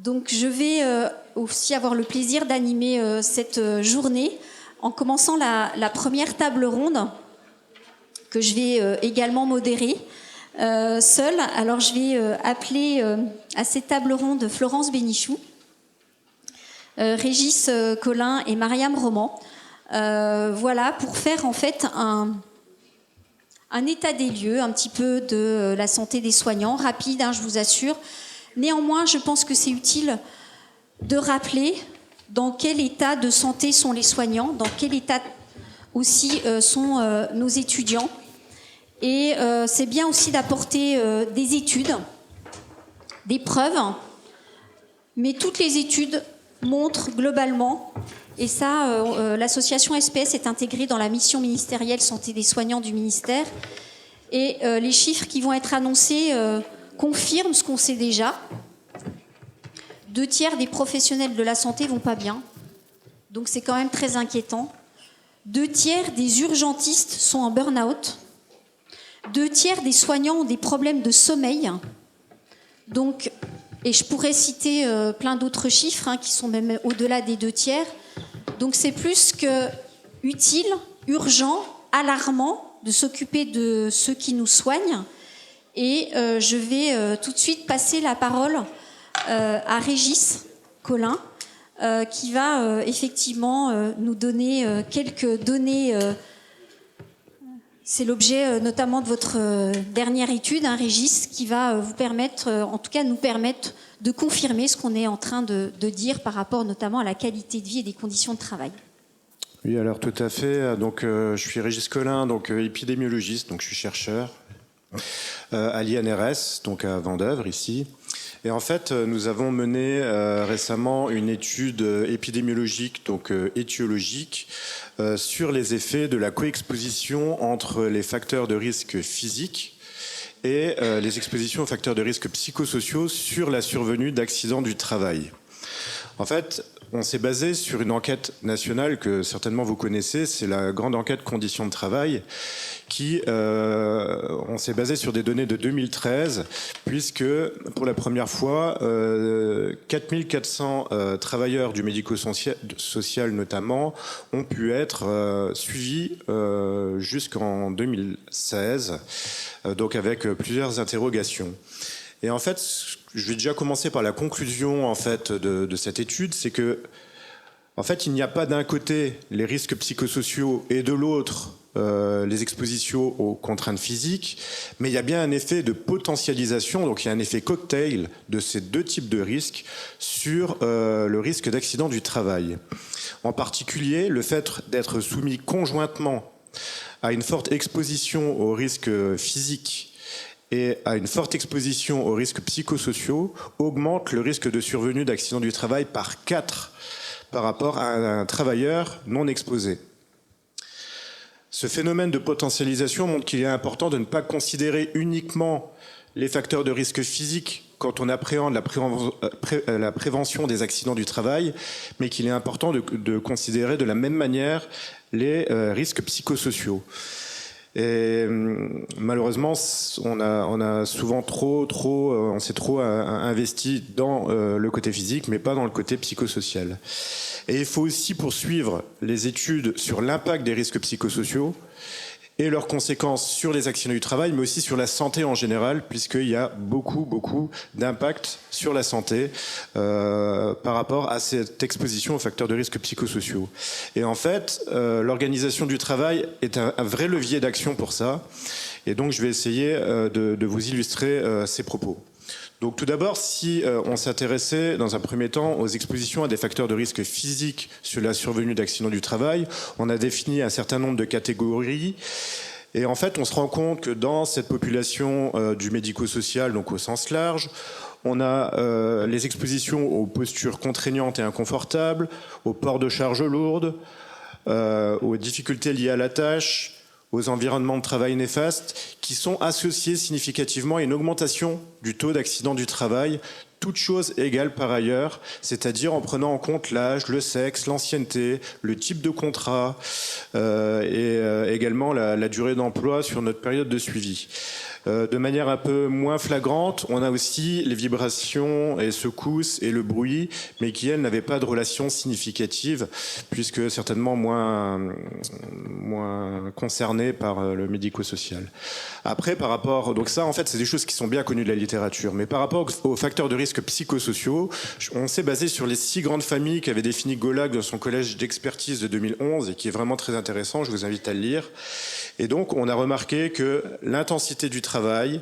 Donc je vais aussi avoir le plaisir d'animer cette journée en commençant la première table ronde que je vais également modérer seule. Alors je vais appeler à cette table ronde Florence Bénichou, Régis Collin et Mariam Roman. Voilà, pour faire en fait un état des lieux un petit peu de la santé des soignants, rapide, je vous assure. Néanmoins, je pense que c'est utile de rappeler dans quel état de santé sont les soignants, dans quel état aussi sont nos étudiants. Et c'est bien aussi d'apporter des études, des preuves, mais toutes les études montrent globalement, et ça, l'association SPS est intégrée dans la mission ministérielle santé des soignants du ministère, et les chiffres qui vont être annoncés confirment ce qu'on sait déjà. 2/3 des professionnels de la santé vont pas bien, donc c'est quand même très inquiétant. 2/3 des urgentistes sont en burn-out. 2/3 des soignants ont des problèmes de sommeil. Donc, et je pourrais citer plein d'autres chiffres qui sont même au-delà des 2/3. Donc c'est plus que utile, urgent, alarmant de s'occuper de ceux qui nous soignent. Et je vais tout de suite passer la parole à Régis Collin, qui va effectivement nous donner quelques données. C'est l'objet notamment de votre dernière étude, Régis, qui va vous permettre, en tout cas nous permettre de confirmer ce qu'on est en train de dire par rapport notamment à la qualité de vie et des conditions de travail. Oui, alors tout à fait. Donc, je suis Régis Collin, donc épidémiologiste, donc je suis chercheur à l'INRS, donc à Vendeuvre ici. Et en fait, nous avons mené récemment une étude épidémiologique, donc étiologique, sur les effets de la coexposition entre les facteurs de risque physiques et les expositions aux facteurs de risque psychosociaux sur la survenue d'accidents du travail. En fait, on s'est basé sur une enquête nationale que certainement vous connaissez, c'est la grande enquête conditions de travail, on s'est basé sur des données de 2013, puisque pour la première fois, 4400 travailleurs du médico-social notamment ont pu être suivis jusqu'en 2016, donc avec plusieurs interrogations. Et en fait, je vais déjà commencer par la conclusion en fait de cette étude, c'est que en fait, il n'y a pas d'un côté les risques psychosociaux et de l'autre les expositions aux contraintes physiques, mais il y a bien un effet de potentialisation, donc il y a un effet cocktail de ces deux types de risques sur le risque d'accident du travail. En particulier, le fait d'être soumis conjointement à une forte exposition aux risques physiques et à une forte exposition aux risques psychosociaux augmente le risque de survenue d'accident du travail par 4 par rapport à un travailleur non exposé. Ce phénomène de potentialisation montre qu'il est important de ne pas considérer uniquement les facteurs de risque physique quand on appréhende la prévention des accidents du travail, mais qu'il est important de considérer de la même manière les risques psychosociaux. Et malheureusement, on a souvent on s'est trop investi dans le côté physique, mais pas dans le côté psychosocial. Et il faut aussi poursuivre les études sur l'impact des risques psychosociaux et leurs conséquences sur les accidents du travail, mais aussi sur la santé en général, puisqu'il y a beaucoup d'impact sur la santé par rapport à cette exposition aux facteurs de risque psychosociaux. Et en fait, l'organisation du travail est un vrai levier d'action pour ça. Et donc, je vais essayer de vous illustrer ces propos. Donc tout d'abord, si on s'intéressait dans un premier temps aux expositions à des facteurs de risque physiques sur la survenue d'accidents du travail, on a défini un certain nombre de catégories. Et en fait, on se rend compte que dans cette population du médico-social, donc au sens large, on a les expositions aux postures contraignantes et inconfortables, au port de charges lourdes, aux difficultés liées à la tâche, aux environnements de travail néfastes, qui sont associés significativement à une augmentation du taux d'accident du travail, toutes choses égales par ailleurs, c'est-à-dire en prenant en compte l'âge, le sexe, l'ancienneté, le type de contrat et également la durée d'emploi sur notre période de suivi. De manière un peu moins flagrante, on a aussi les vibrations et secousses et le bruit, mais qui, elles, n'avaient pas de relation significative, puisque certainement moins concernées par le médico-social. Après, par rapport... Donc ça, en fait, c'est des choses qui sont bien connues de la littérature. Mais par rapport aux facteurs de risque psychosociaux, on s'est basé sur les 6 grandes familles qu'avait définies Golag dans son collège d'expertise de 2011, et qui est vraiment très intéressant, je vous invite à le lire. Et donc, on a remarqué que l'intensité du travail,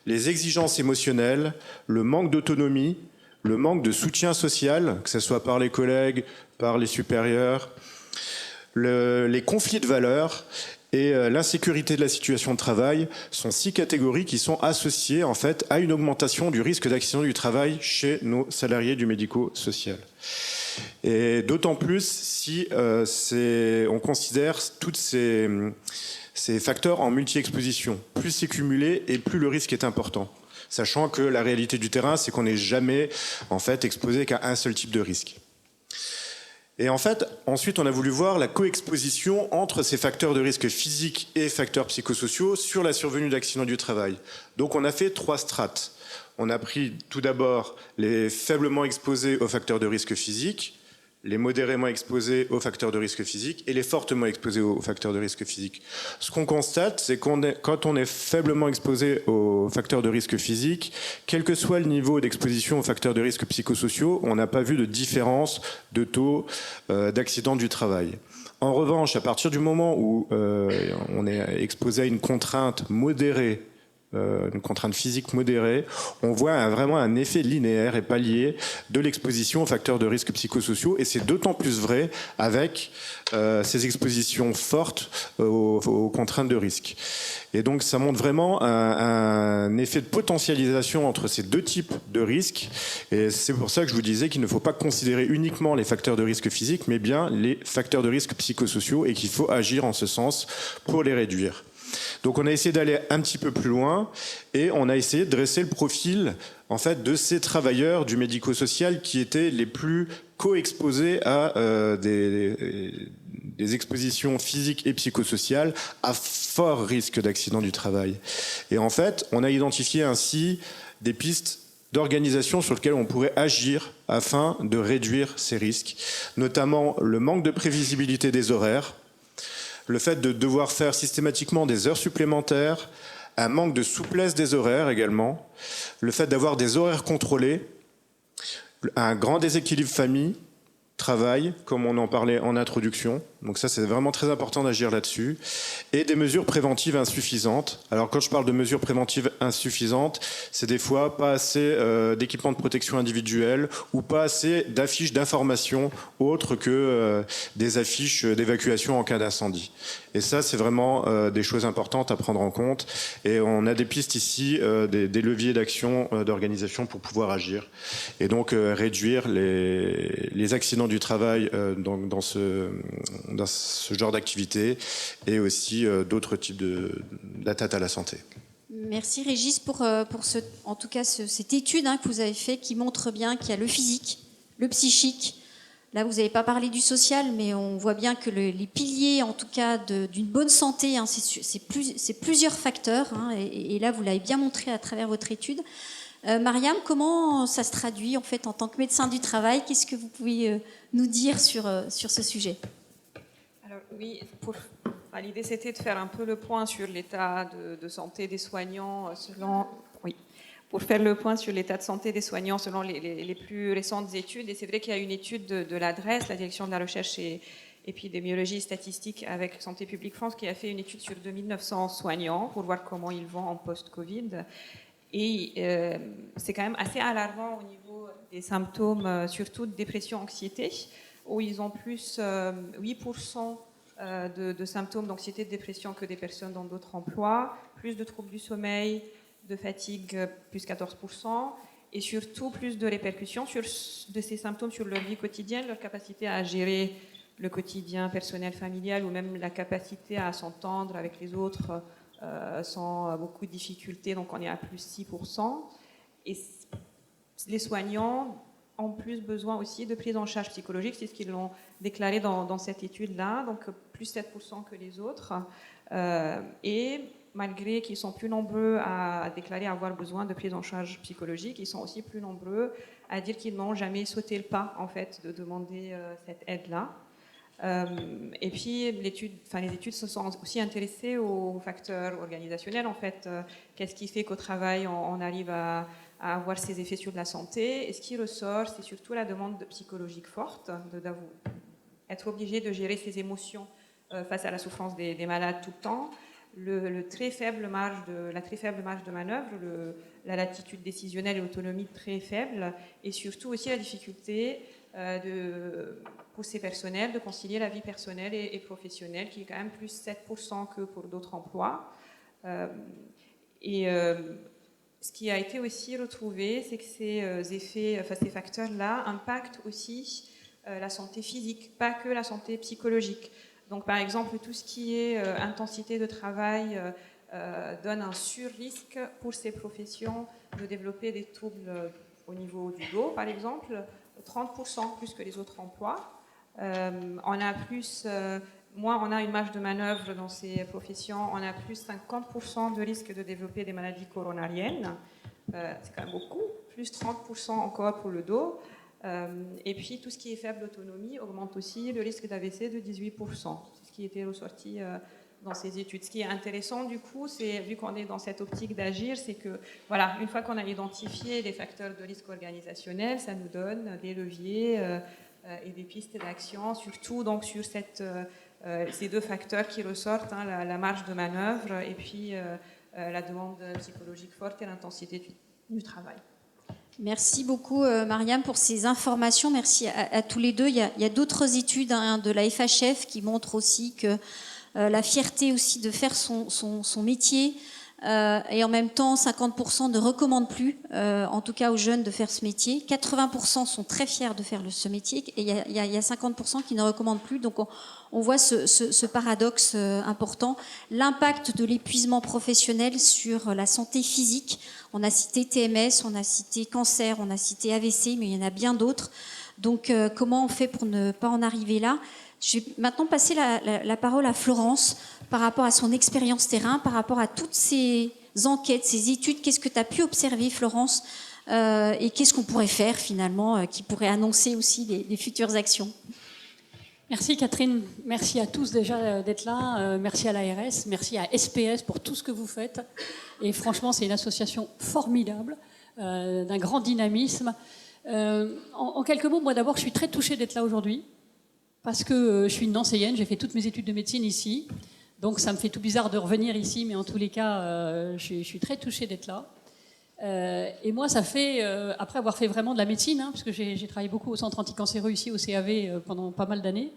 les exigences émotionnelles, le manque d'autonomie, le manque de soutien social, que ce soit par les collègues, par les supérieurs, les conflits de valeurs et l'insécurité de la situation de travail sont 6 catégories qui sont associées en fait à une augmentation du risque d'accident du travail chez nos salariés du médico-social. Et d'autant plus si on considère toutes ces facteurs en multi-exposition. Plus c'est cumulé et plus le risque est important. Sachant que la réalité du terrain, c'est qu'on n'est jamais en fait exposé qu'à un seul type de risque. Et en fait, ensuite, on a voulu voir la coexposition entre ces facteurs de risque physiques et facteurs psychosociaux sur la survenue d'accidents du travail. Donc on a fait 3 strates. On a pris tout d'abord les faiblement exposés aux facteurs de risque physiques, les modérément exposés aux facteurs de risque physique et les fortement exposés aux facteurs de risque physique. Ce qu'on constate, c'est quand on est faiblement exposé aux facteurs de risque physique, quel que soit le niveau d'exposition aux facteurs de risque psychosociaux, on n'a pas vu de différence de taux d'accident du travail. En revanche, à partir du moment où on est exposé à une contrainte modérée, une contrainte physique modérée, on voit vraiment un effet linéaire et palier de l'exposition aux facteurs de risque psychosociaux, et c'est d'autant plus vrai avec ces expositions fortes aux contraintes de risque. Et donc ça montre vraiment un effet de potentialisation entre ces 2 types de risques, et c'est pour ça que je vous disais qu'il ne faut pas considérer uniquement les facteurs de risque physique, mais bien les facteurs de risque psychosociaux, et qu'il faut agir en ce sens pour les réduire. Donc on a essayé d'aller un petit peu plus loin et on a essayé de dresser le profil en fait de ces travailleurs du médico-social qui étaient les plus co-exposés à des expositions physiques et psychosociales à fort risque d'accident du travail. Et en fait, on a identifié ainsi des pistes d'organisation sur lesquelles on pourrait agir afin de réduire ces risques, notamment le manque de prévisibilité des horaires, le fait de devoir faire systématiquement des heures supplémentaires, un manque de souplesse des horaires également, le fait d'avoir des horaires contrôlés, un grand déséquilibre famille-travail, comme on en parlait en introduction. Donc ça, c'est vraiment très important d'agir là-dessus. Et des mesures préventives insuffisantes. Alors quand je parle de mesures préventives insuffisantes, c'est des fois pas assez d'équipements de protection individuelle ou pas assez d'affiches d'information autres que des affiches d'évacuation en cas d'incendie. Et ça, c'est vraiment des choses importantes à prendre en compte. Et on a des pistes ici, des leviers d'action, d'organisation pour pouvoir agir. Et donc réduire les accidents du travail dans ce genre d'activité et aussi d'autres types d'atteintes à la santé. Merci Régis pour en tout cas cette étude que vous avez faite qui montre bien qu'il y a le physique, le psychique. Là, vous n'avez pas parlé du social, mais on voit bien que les piliers, en tout cas, d'une bonne santé, c'est plusieurs facteurs. Et là, vous l'avez bien montré à travers votre étude. Mariam, comment ça se traduit en fait en tant que médecin du travail? Qu'est-ce que vous pouvez nous dire sur ce sujet? Alors oui, l'idée c'était de faire un peu le point sur l'état de santé des soignants pour faire le point sur l'état de santé des soignants selon les plus récentes études. Et c'est vrai qu'il y a une étude de l'ADRES, la Direction de la Recherche et Épidémiologie et Statistique avec Santé publique France, qui a fait une étude sur 2900 soignants pour voir comment ils vont en post-Covid. Et c'est quand même assez alarmant au niveau des symptômes, surtout de dépression, anxiété, où ils ont plus 8% de symptômes d'anxiété, de dépression que des personnes dans d'autres emplois, plus de troubles du sommeil, de fatigue, plus 14%, et surtout plus de répercussions de ces symptômes sur leur vie quotidienne, leur capacité à gérer le quotidien personnel, familial, ou même la capacité à s'entendre avec les autres sans beaucoup de difficultés. Donc on est à plus 6%. Et les soignants ont plus besoin aussi de prise en charge psychologique, c'est ce qu'ils l'ont déclaré dans cette étude-là, donc plus 7% que les autres. Et malgré qu'ils sont plus nombreux à déclarer avoir besoin de prise en charge psychologique, ils sont aussi plus nombreux à dire qu'ils n'ont jamais sauté le pas, en fait, de demander cette aide-là. Et puis, les études se sont aussi intéressées aux facteurs organisationnels, en fait. Qu'est-ce qui fait qu'au travail, on arrive à avoir ces effets sur la santé? Et ce qui ressort, c'est surtout la demande psychologique forte, être obligé de gérer ses émotions face à la souffrance des malades tout le temps, la très faible marge de manœuvre, la latitude décisionnelle et l'autonomie très faible, et surtout aussi la difficulté pour ces personnels de concilier la vie personnelle et professionnelle, qui est quand même plus 7% que pour d'autres emplois. Ce qui a été aussi retrouvé, c'est que ces facteurs-là impactent aussi la santé physique, pas que la santé psychologique. Donc, par exemple, tout ce qui est intensité de travail donne un sur-risque pour ces professions de développer des troubles au niveau du dos, par exemple, 30% plus que les autres emplois. On a une marge de manœuvre dans ces professions, on a plus 50% de risque de développer des maladies coronariennes, c'est quand même beaucoup, plus 30% encore pour le dos. Et puis tout ce qui est faible autonomie augmente aussi le risque d'AVC de 18%. C'est ce qui était ressorti dans ces études. Ce qui est intéressant du coup, c'est, vu qu'on est dans cette optique d'agir, c'est que voilà, une fois qu'on a identifié les facteurs de risque organisationnel, ça nous donne des leviers et des pistes d'action, surtout donc sur ces deux facteurs qui ressortent, hein, la marge de manœuvre et puis la demande psychologique forte et l'intensité du travail. Merci beaucoup Mariam pour ces informations. Merci à tous les deux. Il y a d'autres études de la FHF qui montrent aussi que la fierté aussi de faire son métier et en même temps 50% ne recommandent plus, en tout cas aux jeunes, de faire ce métier. 80% sont très fiers de faire ce métier et il y a 50% qui ne recommandent plus. Donc on voit ce paradoxe important. L'impact de l'épuisement professionnel sur la santé physique. On a cité TMS, on a cité cancer, on a cité AVC, mais il y en a bien d'autres. Donc comment on fait pour ne pas en arriver là? Je vais maintenant passer la parole à Florence par rapport à son expérience terrain, par rapport à toutes ces enquêtes, ces études. Qu'est-ce que tu as pu observer, Florence, et qu'est-ce qu'on pourrait faire finalement, qui pourrait annoncer aussi les futures actions? Merci Catherine, merci à tous déjà d'être là, merci à l'ARS, merci à SPS pour tout ce que vous faites. Et franchement, c'est une association formidable, d'un grand dynamisme. En quelques mots, moi d'abord, je suis très touchée d'être là aujourd'hui, parce que je suis une Nancéienne, j'ai fait toutes mes études de médecine ici, donc ça me fait tout bizarre de revenir ici, mais en tous les cas, je suis très touchée d'être là. Et moi, ça fait, après avoir fait vraiment de la médecine, hein, parce que j'ai travaillé beaucoup au centre anticancéreux ici, au CAV, pendant pas mal d'années,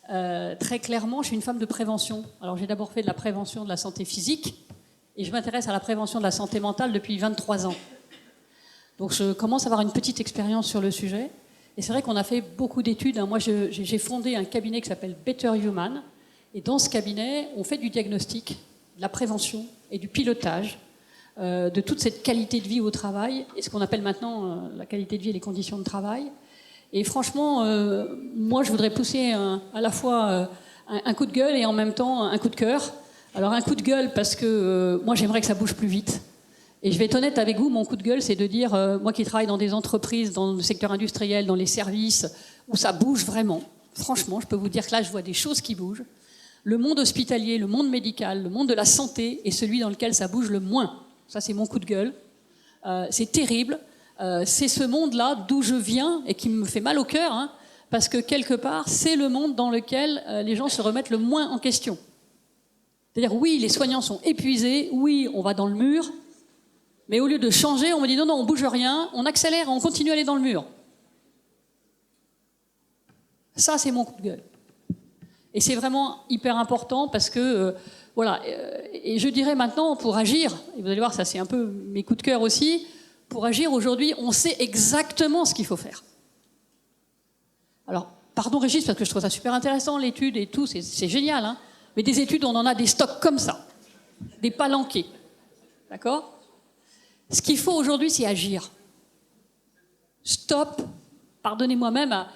très clairement, je suis une femme de prévention. Alors j'ai d'abord fait de la prévention de la santé physique, et je m'intéresse à la prévention de la santé mentale depuis 23 ans. Donc je commence à avoir une petite expérience sur le sujet. Et c'est vrai qu'on a fait beaucoup d'études. Moi, j'ai fondé un cabinet qui s'appelle Better Human. Et dans ce cabinet, on fait du diagnostic, de la prévention et du pilotage de toute cette qualité de vie au travail et ce qu'on appelle maintenant la qualité de vie et les conditions de travail. Et franchement, moi, je voudrais pousser à la fois un coup de gueule et en même temps un coup de cœur. Alors un coup de gueule parce que moi, j'aimerais que ça bouge plus vite. Et je vais être honnête avec vous, mon coup de gueule, c'est de dire, moi qui travaille dans des entreprises, dans le secteur industriel, dans les services, où ça bouge vraiment, franchement, je peux vous dire que là, je vois des choses qui bougent. Le monde hospitalier, le monde médical, le monde de la santé est celui dans lequel ça bouge le moins. Ça, c'est mon coup de gueule. C'est terrible. C'est ce monde-là d'où je viens et qui me fait mal au cœur, hein, parce que quelque part, c'est le monde dans lequel les gens se remettent le moins en question. C'est-à-dire, oui, les soignants sont épuisés, oui, on va dans le mur, mais au lieu de changer, on me dit non, on bouge rien, on accélère, on continue à aller dans le mur. Ça, c'est mon coup de gueule. Et c'est vraiment hyper important parce que, voilà, et je dirais maintenant, pour agir, et vous allez voir, ça c'est un peu mes coups de cœur aussi, pour agir aujourd'hui, on sait exactement ce qu'il faut faire. Alors, pardon Régis, parce que je trouve ça super intéressant, l'étude et tout, c'est génial, hein, mais des études, on en a des stocks comme ça, des palanqués, d'accord ? Ce qu'il faut aujourd'hui, c'est agir. Stop, pardonnez-moi même à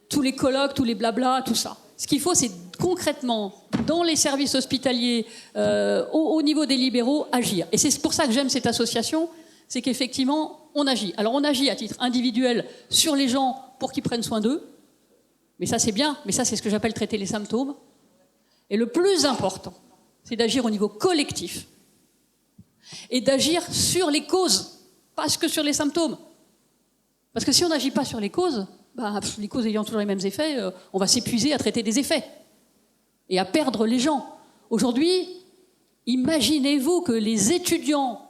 tous les colloques, tous les blablas, tout ça. Ce qu'il faut, c'est concrètement dans les services hospitaliers, au niveau des libéraux, agir. Et c'est pour ça que j'aime cette association, c'est qu'effectivement, on agit. Alors on agit à titre individuel sur les gens pour qu'ils prennent soin d'eux, mais ça c'est bien, mais ça c'est ce que j'appelle traiter les symptômes. Et le plus important, c'est d'agir au niveau collectif et d'agir sur les causes, pas que sur les symptômes. Parce que si on n'agit pas sur les causes ayant toujours les mêmes effets, on va s'épuiser à traiter des effets et à perdre les gens. Aujourd'hui, imaginez-vous que les étudiants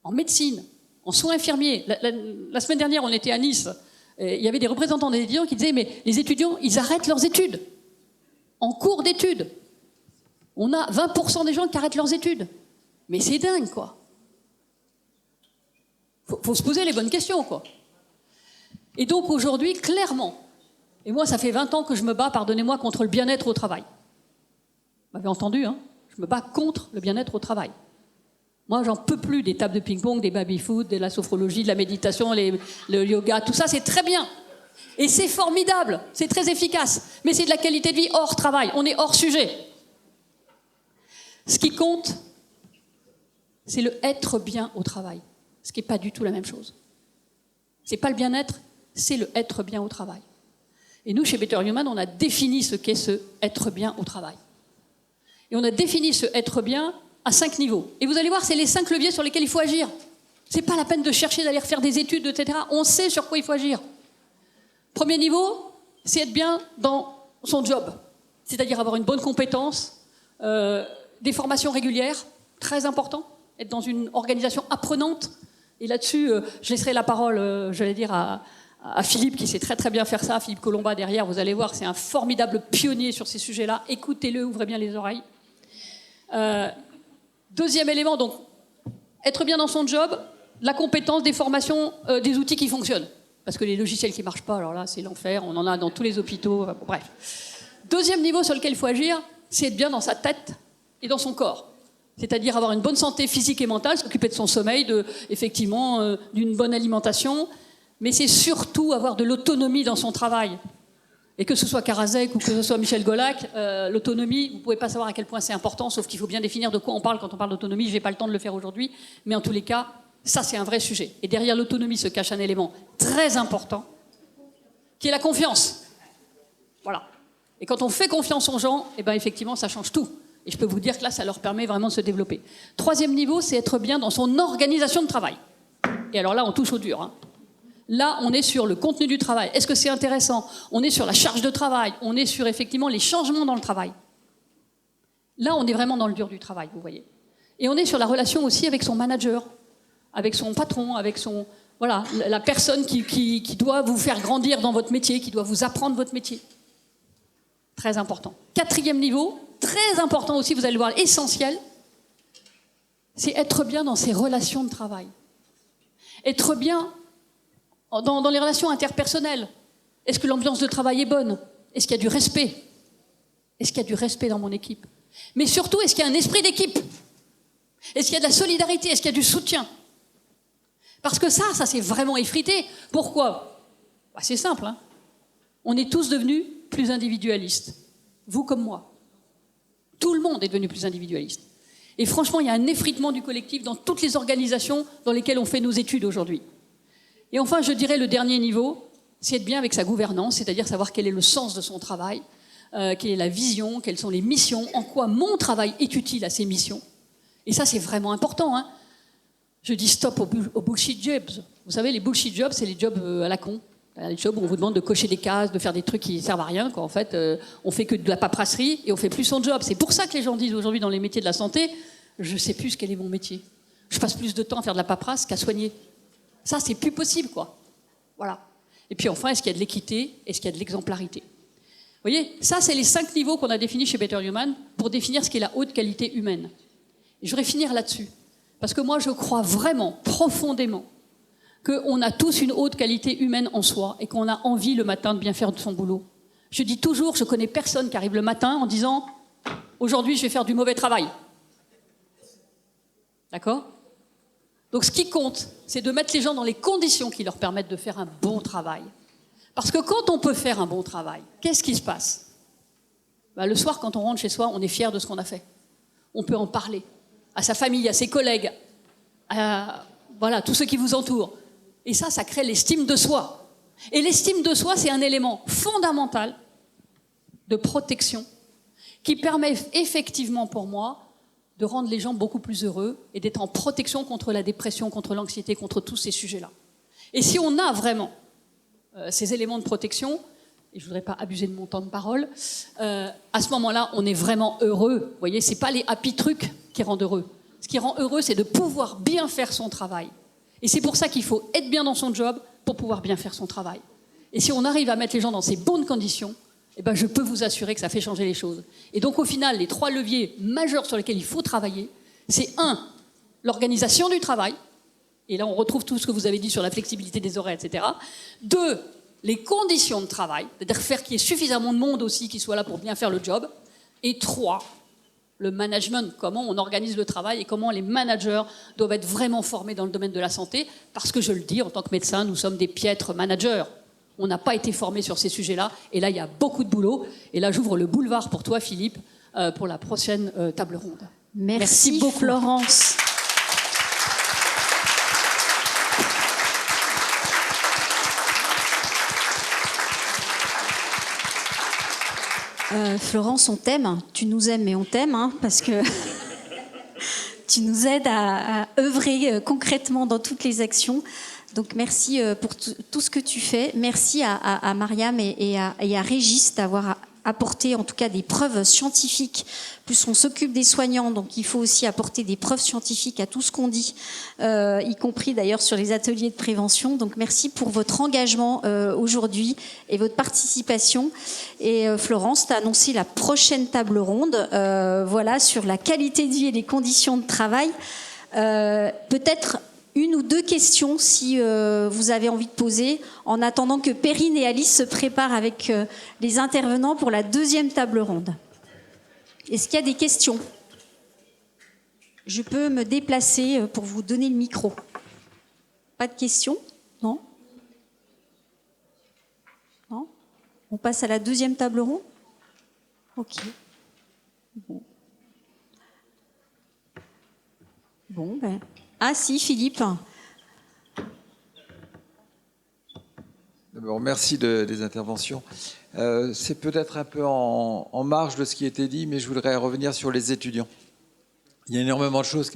en médecine, en soins infirmiers, la semaine dernière on était à Nice, il y avait des représentants des étudiants qui disaient mais les étudiants, ils arrêtent leurs études, en cours d'études. On a 20% des gens qui arrêtent leurs études. Mais c'est dingue, quoi. Faut se poser les bonnes questions, quoi. Et donc aujourd'hui, clairement, et moi ça fait 20 ans que je me bats, pardonnez-moi, contre le bien-être au travail. Vous m'avez entendu, hein? Je me bats contre le bien-être au travail. Moi, j'en peux plus des tables de ping-pong, des baby-foot, de la sophrologie, de la méditation, le yoga, tout ça, c'est très bien. Et c'est formidable, c'est très efficace. Mais c'est de la qualité de vie hors travail, on est hors sujet. Ce qui compte, c'est le être bien au travail, ce qui n'est pas du tout la même chose. C'est pas le bien-être, c'est le être bien au travail. Et nous, chez Better Human, on a défini ce qu'est ce être bien au travail. Et on a défini ce être bien à 5 niveaux. Et vous allez voir, c'est les 5 leviers sur lesquels il faut agir. C'est pas la peine de chercher d'aller refaire des études, etc. On sait sur quoi il faut agir. Premier niveau, c'est être bien dans son job. C'est-à-dire avoir une bonne compétence, des formations régulières, très important, être dans une organisation apprenante. Et là-dessus, je laisserai la parole, j'allais dire, à Philippe, qui sait très très bien faire ça, Philippe Colomba derrière, vous allez voir, c'est un formidable pionnier sur ces sujets-là. Écoutez-le, ouvrez bien les oreilles. Deuxième élément, donc, être bien dans son job, la compétence, des formations, des outils qui fonctionnent. Parce que les logiciels qui ne marchent pas, alors là, c'est l'enfer, on en a dans tous les hôpitaux, bon, bref. Deuxième niveau sur lequel il faut agir, c'est être bien dans sa tête et dans son corps. C'est-à-dire avoir une bonne santé physique et mentale, s'occuper de son sommeil, effectivement, d'une bonne alimentation, mais c'est surtout avoir de l'autonomie dans son travail. Et que ce soit Karasek ou que ce soit Michel Golac, l'autonomie, vous ne pouvez pas savoir à quel point c'est important, sauf qu'il faut bien définir de quoi on parle quand on parle d'autonomie. Je n'ai pas le temps de le faire aujourd'hui, mais en tous les cas, ça c'est un vrai sujet. Et derrière l'autonomie se cache un élément très important, qui est la confiance. Voilà. Et quand on fait confiance aux gens, eh ben effectivement, ça change tout. Et je peux vous dire que là, ça leur permet vraiment de se développer. Troisième niveau, c'est être bien dans son organisation de travail. Et alors là, on touche au dur, hein. Là, on est sur le contenu du travail. Est-ce que c'est intéressant? On est sur la charge de travail. On est sur, effectivement, les changements dans le travail. Là, on est vraiment dans le dur du travail, vous voyez. Et on est sur la relation aussi avec son manager, avec son patron, avec son... Voilà, la personne qui doit vous faire grandir dans votre métier, qui doit vous apprendre votre métier. Très important. Quatrième niveau, très important aussi, vous allez le voir, essentiel, c'est être bien dans ses relations de travail. Être bien dans les relations interpersonnelles. Est-ce que l'ambiance de travail est bonne? Est-ce qu'il y a du respect? Est-ce qu'il y a du respect dans mon équipe? Mais surtout, est-ce qu'il y a un esprit d'équipe? Est-ce qu'il y a de la solidarité? Est-ce qu'il y a du soutien? Parce que ça c'est vraiment effrité. Pourquoi? C'est simple, hein. On est tous devenus plus individualistes. Vous comme moi. Tout le monde est devenu plus individualiste. Et franchement, il y a un effritement du collectif dans toutes les organisations dans lesquelles on fait nos études aujourd'hui. Et enfin, je dirais le dernier niveau, c'est être bien avec sa gouvernance, c'est-à-dire savoir quel est le sens de son travail, quelle est la vision, quelles sont les missions, en quoi mon travail est utile à ces missions. Et ça, c'est vraiment important, hein. Je dis stop aux bullshit jobs. Vous savez, les bullshit jobs, c'est les jobs à la con. Les jobs où on vous demande de cocher des cases, de faire des trucs qui ne servent à rien, quoi. En fait, on fait que de la paperasserie et on fait plus son job. C'est pour ça que les gens disent aujourd'hui dans les métiers de la santé, je ne sais plus quel est mon métier. Je passe plus de temps à faire de la paperasse qu'à soigner. Ça, c'est plus possible, quoi. Voilà. Et puis enfin, est-ce qu'il y a de l'équité? Est-ce qu'il y a de l'exemplarité? Vous voyez, ça, c'est les 5 niveaux qu'on a définis chez Better Human pour définir ce qu'est la haute qualité humaine. Et je voudrais finir là-dessus. Parce que moi, je crois vraiment, profondément, qu'on a tous une haute qualité humaine en soi et qu'on a envie le matin de bien faire son boulot. Je dis toujours, je connais personne qui arrive le matin en disant « Aujourd'hui, je vais faire du mauvais travail ». D'accord? Donc ce qui compte, c'est de mettre les gens dans les conditions qui leur permettent de faire un bon travail. Parce que quand on peut faire un bon travail, qu'est-ce qui se passe? le soir, quand on rentre chez soi, on est fier de ce qu'on a fait. On peut en parler à sa famille, à ses collègues, à tous ceux qui vous entourent. Et ça crée l'estime de soi. Et l'estime de soi, c'est un élément fondamental de protection qui permet effectivement pour moi de rendre les gens beaucoup plus heureux et d'être en protection contre la dépression, contre l'anxiété, contre tous ces sujets-là. Et si on a vraiment ces éléments de protection, et je ne voudrais pas abuser de mon temps de parole, à ce moment-là, on est vraiment heureux. Vous voyez, ce n'est pas les happy trucs qui rendent heureux. Ce qui rend heureux, c'est de pouvoir bien faire son travail. Et c'est pour ça qu'il faut être bien dans son job pour pouvoir bien faire son travail. Et si on arrive à mettre les gens dans ces bonnes conditions, eh ben, je peux vous assurer que ça fait changer les choses. Et donc, au final, les 3 leviers majeurs sur lesquels il faut travailler, c'est 1, l'organisation du travail. Et là, on retrouve tout ce que vous avez dit sur la flexibilité des horaires, etc. 2, les conditions de travail, c'est-à-dire faire qu'il y ait suffisamment de monde aussi qui soit là pour bien faire le job. Et 3, le management, comment on organise le travail et comment les managers doivent être vraiment formés dans le domaine de la santé. Parce que je le dis, en tant que médecin, nous sommes des piètres managers. On n'a pas été formés sur ces sujets-là. Et là, il y a beaucoup de boulot. Et là, j'ouvre le boulevard pour toi, Philippe, pour la prochaine table ronde. Merci beaucoup, Florence. Florence, on t'aime. Tu nous aimes, mais on t'aime, hein, parce que tu nous aides à œuvrer concrètement dans toutes les actions. Donc merci pour tout ce que tu fais. Merci à Mariam et à Régis d'avoir apporté en tout cas des preuves scientifiques. Plus on s'occupe des soignants, donc il faut aussi apporter des preuves scientifiques à tout ce qu'on dit, y compris d'ailleurs sur les ateliers de prévention. Donc merci pour votre engagement aujourd'hui et votre participation. Et Florence, tu as annoncé la prochaine table ronde sur la qualité de vie et les conditions de travail. Peut-être 1 ou 2 questions si vous avez envie de poser, en attendant que Perrine et Alice se préparent avec les intervenants pour la 2e table ronde. Est-ce qu'il y a des questions? Je peux me déplacer pour vous donner le micro. Pas de questions? Non? Non? On passe à la 2e table ronde? Ok. Bon, ben... Ah si, Philippe. D'abord, merci des interventions. C'est peut-être un peu en marge de ce qui a été dit, mais je voudrais revenir sur les étudiants. Il y a énormément de choses.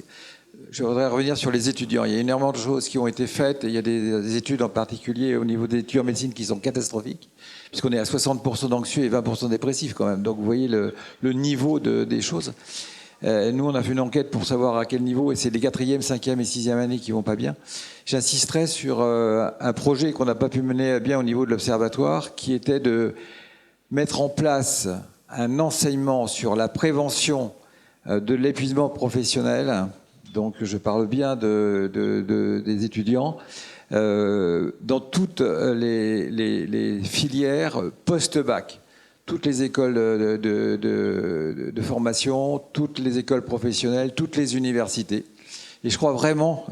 Je voudrais revenir sur les étudiants. Il y a énormément de choses qui ont été faites. Il y a des études en particulier au niveau des études en médecine qui sont catastrophiques, puisqu'on est à 60% d'anxieux et 20% dépressifs quand même. Donc vous voyez le niveau des choses. Nous, on a fait une enquête pour savoir à quel niveau, et c'est les 4e, 5e et 6e années qui vont pas bien. J'insisterai sur un projet qu'on n'a pas pu mener à bien au niveau de l'observatoire, qui était de mettre en place un enseignement sur la prévention de l'épuisement professionnel. Donc, je parle bien des étudiants, dans toutes les filières post-bac. Toutes les écoles de formation, toutes les écoles professionnelles, toutes les universités. Et je crois vraiment,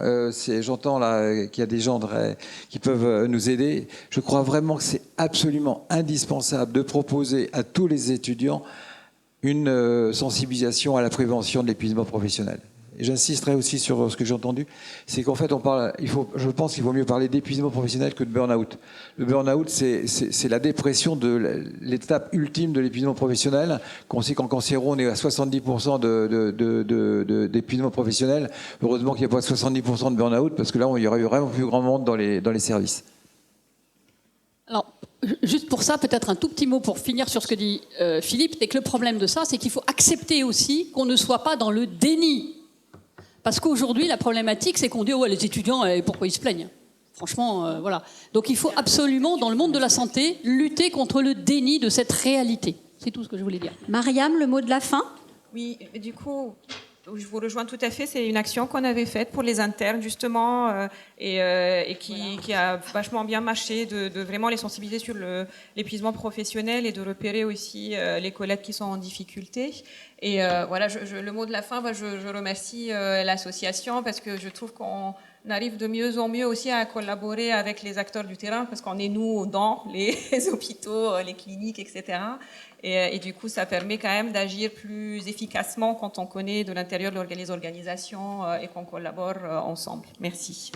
j'entends là qu'il y a des gens qui peuvent nous aider, je crois vraiment que c'est absolument indispensable de proposer à tous les étudiants une sensibilisation à la prévention de l'épuisement professionnel. Et j'insisterai aussi sur ce que j'ai entendu, c'est qu'en fait, je pense qu'il vaut mieux parler d'épuisement professionnel que de burn-out. Le burn-out, c'est la dépression de l'étape ultime de l'épuisement professionnel. On sait qu'en cancéro, on est à 70% d'épuisement professionnel. Heureusement qu'il n'y a pas 70% de burn-out, parce que là, il y aurait eu vraiment plus grand monde dans les services. Alors, juste pour ça, peut-être un tout petit mot pour finir sur ce que dit Philippe, c'est que le problème de ça, c'est qu'il faut accepter aussi qu'on ne soit pas dans le déni. Parce qu'aujourd'hui, la problématique, c'est qu'on dit « ouais, les étudiants, pourquoi ils se plaignent ?» Franchement, voilà. Donc il faut absolument, dans le monde de la santé, lutter contre le déni de cette réalité. C'est tout ce que je voulais dire. Mariam, le mot de la fin? Oui, du coup, je vous rejoins tout à fait. C'est une action qu'on avait faite pour les internes, justement, et qui a vachement bien marché, de vraiment les sensibiliser sur l'épuisement professionnel et de repérer aussi les collègues qui sont en difficulté. Et voilà, le mot de la fin, je remercie l'association parce que je trouve qu'on arrive de mieux en mieux aussi à collaborer avec les acteurs du terrain parce qu'on est nous dans les hôpitaux, les cliniques, etc. Et du coup, ça permet quand même d'agir plus efficacement quand on connaît de l'intérieur les organisations et qu'on collabore ensemble. Merci.